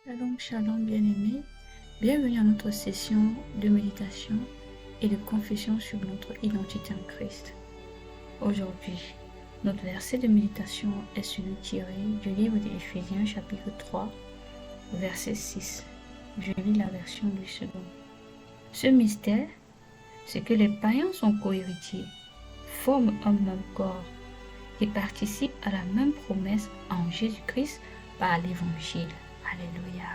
Shalom, shalom bien-aimés. Bienvenue à notre session de méditation et de confession sur notre identité en Christ. Aujourd'hui, notre verset de méditation est celui tiré du livre d'Éphésiens chapitre 3, verset 6. Je lis la version du second. Ce mystère, c'est que les païens sont co-héritiers, forment un même corps et participent à la même promesse en Jésus-Christ par l'Évangile. Alléluia.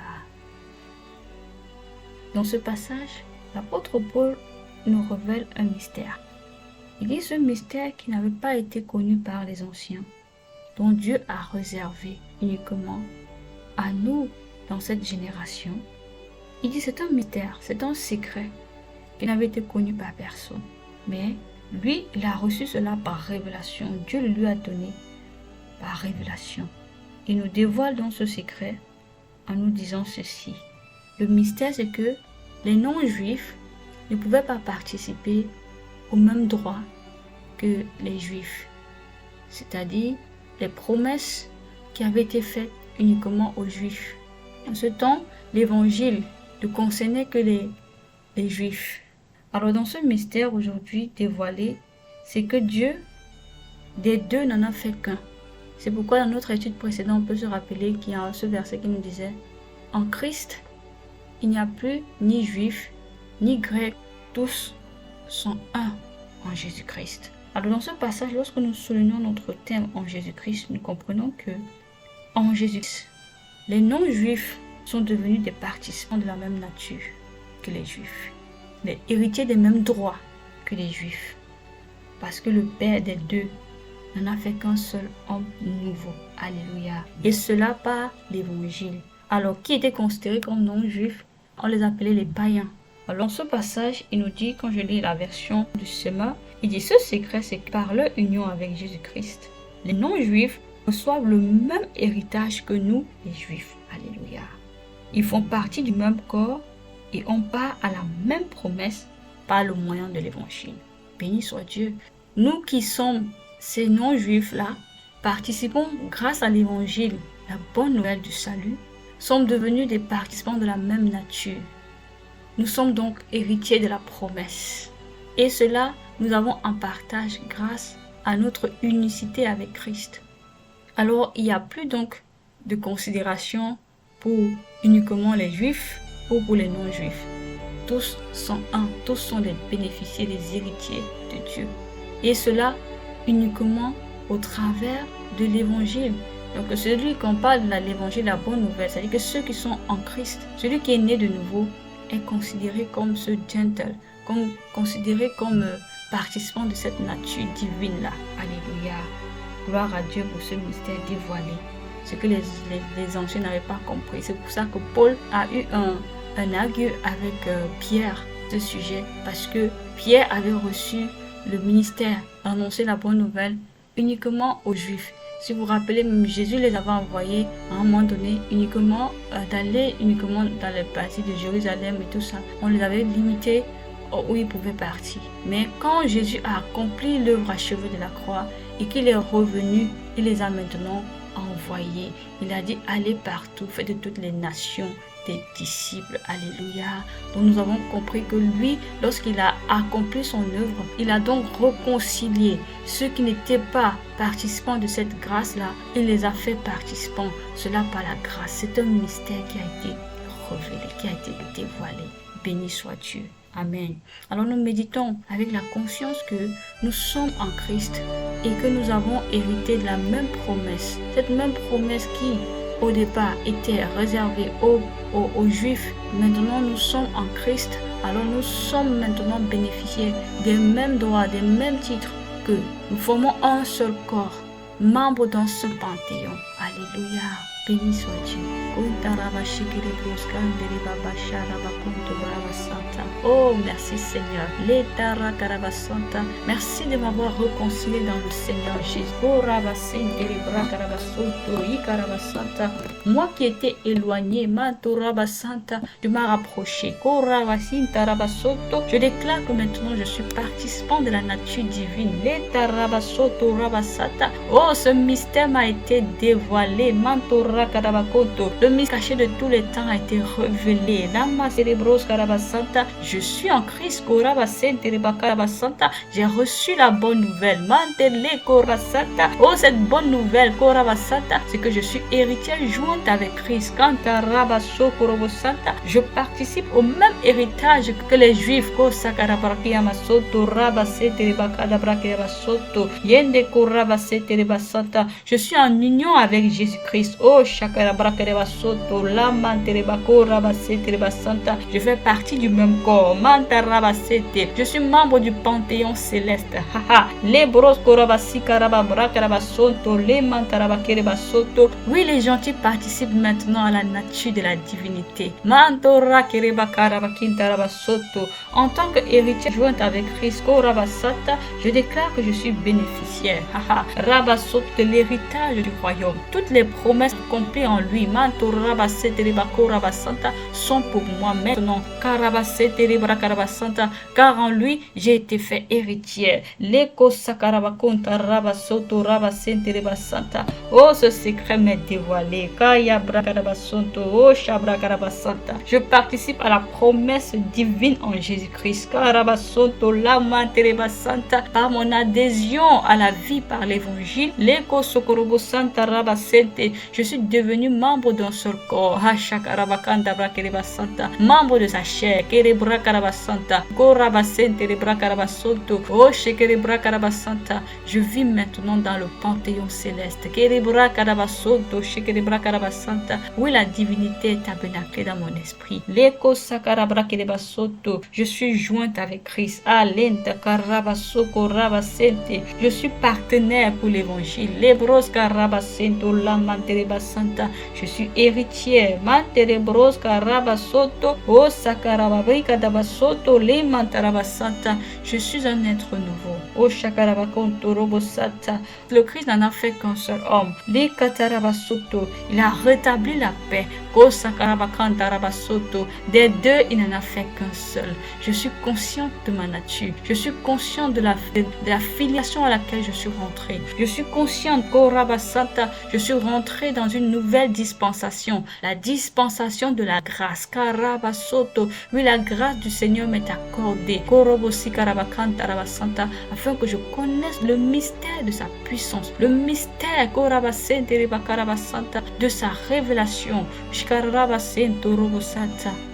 Dans ce passage, l'apôtre Paul nous révèle un mystère. Il dit ce mystère qui n'avait pas été connu par les anciens, dont Dieu a réservé uniquement à nous dans cette génération. Il dit c'est un mystère, c'est un secret qui n'avait été connu par personne. Mais lui, il a reçu cela par révélation. Dieu le lui a donné par révélation. Il nous dévoile donc ce secret en nous disant ceci. Le mystère, c'est que les non-juifs ne pouvaient pas participer au même droit que les juifs. C'est-à-dire les promesses qui avaient été faites uniquement aux juifs. En ce temps, l'évangile ne concernait que les juifs. Alors dans ce mystère aujourd'hui dévoilé, c'est que Dieu, des deux, n'en a fait qu'un. C'est pourquoi dans notre étude précédente, on peut se rappeler qu'il y a ce verset qui nous disait « En Christ, il n'y a plus ni juif, ni grec, tous sont un en Jésus-Christ. » Alors dans ce passage, lorsque nous soulignons notre thème en Jésus-Christ, nous comprenons que en Jésus-Christ, les non-juifs sont devenus des participants de la même nature que les juifs, les héritiers des mêmes droits que les juifs, parce que le Père des deux n'en a fait qu'un seul homme nouveau. Alléluia. Et cela par l'évangile. Alors, qui était considéré comme non-juifs? On les appelait les païens. Alors, dans ce passage, il nous dit, quand je lis la version du Sema, il dit, ce secret, c'est que par leur union avec Jésus-Christ, les non-juifs reçoivent le même héritage que nous, les juifs. Alléluia. Ils font partie du même corps et on part à la même promesse par le moyen de l'évangile. Béni soit Dieu. Nous qui sommes ces non-juifs-là, participons grâce à l'évangile, la bonne nouvelle du salut, sommes devenus des participants de la même nature. Nous sommes donc héritiers de la promesse. Et cela, nous avons en partage grâce à notre unicité avec Christ. Alors, il n'y a plus donc de considération pour uniquement les juifs ou pour les non-juifs. Tous sont un, tous sont des bénéficiaires, des héritiers de Dieu. Et cela uniquement au travers de l'évangile. Donc celui qu'on parle de l'évangile, la bonne nouvelle, c'est-à-dire que ceux qui sont en Christ, celui qui est né de nouveau est considéré comme ce gentle, considéré comme participant de cette nature divine-là. Alléluia. Gloire à Dieu pour ce mystère dévoilé. Ce que les anciens n'avaient pas compris. C'est pour ça que Paul a eu un argue avec Pierre de ce sujet, parce que Pierre avait reçu le ministère d'annoncer la bonne nouvelle uniquement aux Juifs. Si vous vous rappelez, même Jésus les avait envoyés à un moment donné d'aller uniquement dans les parties de Jérusalem et tout ça. On les avait limités où ils pouvaient partir. Mais quand Jésus a accompli l'œuvre achevée de la croix et qu'il est revenu, il les a maintenant envoyés. Il a dit allez partout, faites de toutes les nations des disciples. Alléluia. Donc nous avons compris que lui, lorsqu'il a accompli son œuvre, il a donc réconcilié ceux qui n'étaient pas participants de cette grâce-là. Il les a fait participants. Cela par la grâce. C'est un mystère qui a été révélé, qui a été dévoilé. Béni soit Dieu. Amen. Alors nous méditons avec la conscience que nous sommes en Christ et que nous avons hérité de la même promesse. Cette même promesse qui au départ était réservé aux Juifs. Maintenant nous sommes en Christ, alors nous sommes maintenant bénéficiaires des mêmes droits, des mêmes titres que nous formons un seul corps, membres dans ce panthéon. Alléluia, béni soit Dieu. Oh merci Seigneur. Merci de m'avoir réconcilié dans le Seigneur Jésus. Moi qui étais éloigné, tu m'as rapproché. Je déclare que maintenant je suis participant de la nature divine. Oh, ce mystère m'a été dévoilé. Le Le mystère caché de tous les temps a été révélé. Je suis en Christ. J'ai reçu la bonne nouvelle. Oh, cette bonne nouvelle, c'est que je suis héritière jointe avec Christ. Je participe au même héritage que les Juifs. Je suis en union avec Jésus-Christ. Oh, je fais partie du même corps. Je suis membre du Panthéon céleste. Oui, les gentils participent maintenant à la nature de la divinité. En tant qu'héritier jointe avec Christ, je déclare que je suis bénéficiaire de l'héritage du royaume. Toutes les promesses accomplies en lui sont pour moi maintenant. Car en lui, j'ai été fait héritière. Oh, ce secret m'est dévoilé. Je participe à la promesse divine en Jésus-Christ. Par mon adhésion à la vie par l'évangile, je suis devenu membre d'un seul corps. Membre de sa chair. Je vis maintenant dans le Panthéon céleste. Oui, la divinité est tabernaclée dans mon esprit. Je suis jointe avec Christ. Je suis partenaire pour l'évangile. Je suis héritière. Je suis un être nouveau. Le Christ n'en a fait qu'un seul homme. Il a rétabli la paix. Des deux, il n'en a fait qu'un seul. Je suis consciente de ma nature. Je suis consciente de la filiation à laquelle je suis rentrée. Je suis consciente je suis rentrée dans une nouvelle dispensation. La dispensation de la grâce. Oui, la grâce du Seigneur m'est accordée. Afin que je connaisse le mystère de sa puissance. Le mystère de sa révélation.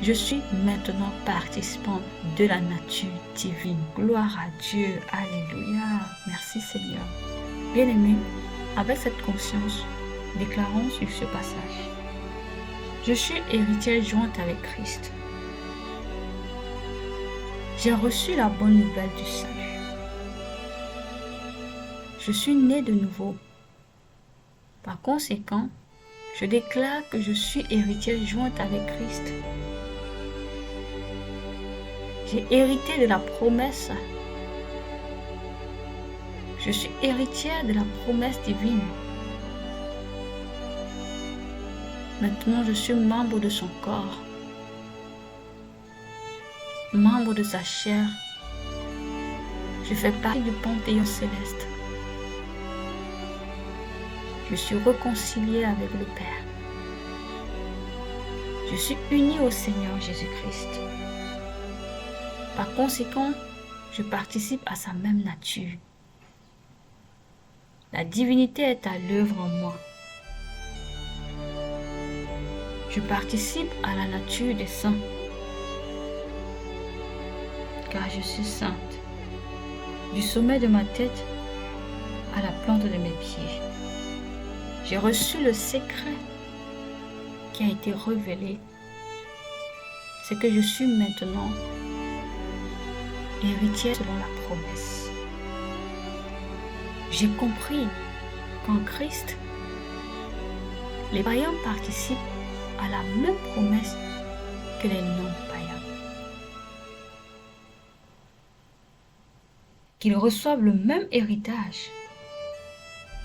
Je suis maintenant participant de la nature divine. Gloire à Dieu. Alléluia. Merci Seigneur. Bien-aimés, avec cette conscience, déclarons sur ce passage. Je suis héritière jointe avec Christ. J'ai reçu la bonne nouvelle du salut. Je suis né de nouveau. Par conséquent, je déclare que je suis héritière jointe avec Christ. J'ai hérité de la promesse. Je suis héritière de la promesse divine. Maintenant, je suis membre de son corps, membre de sa chair. Je fais partie du Panthéon céleste. Je suis réconcilié avec le Père. Je suis uni au Seigneur Jésus-Christ. Par conséquent, je participe à sa même nature. La divinité est à l'œuvre en moi. Je participe à la nature des saints, car je suis sainte, du sommet de ma tête à la plante de mes pieds. J'ai reçu le secret qui a été révélé. C'est que je suis maintenant héritière selon la promesse. J'ai compris qu'en Christ, les païens participent à la même promesse que les non-païens. Qu'ils reçoivent le même héritage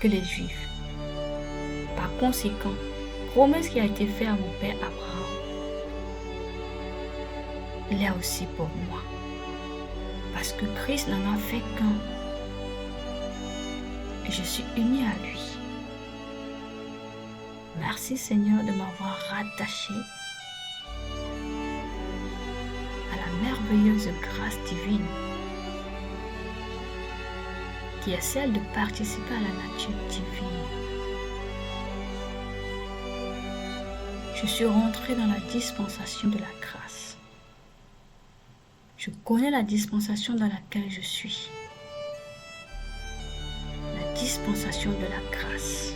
que les Juifs. Par conséquent, promesse qui a été faite à mon père Abraham, il est aussi pour moi. Parce que Christ n'en a fait qu'un. Et je suis unie à lui. Merci Seigneur de m'avoir rattaché à la merveilleuse grâce divine qui est celle de participer à la nature divine. Je suis rentrée dans la dispensation de la grâce. Je connais la dispensation dans laquelle je suis. La dispensation de la grâce.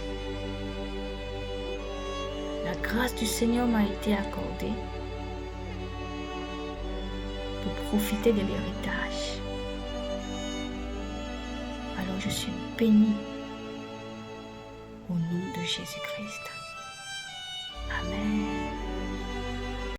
La grâce du Seigneur m'a été accordée pour profiter de l'héritage. Alors je suis bénie au nom de Jésus-Christ. Amen.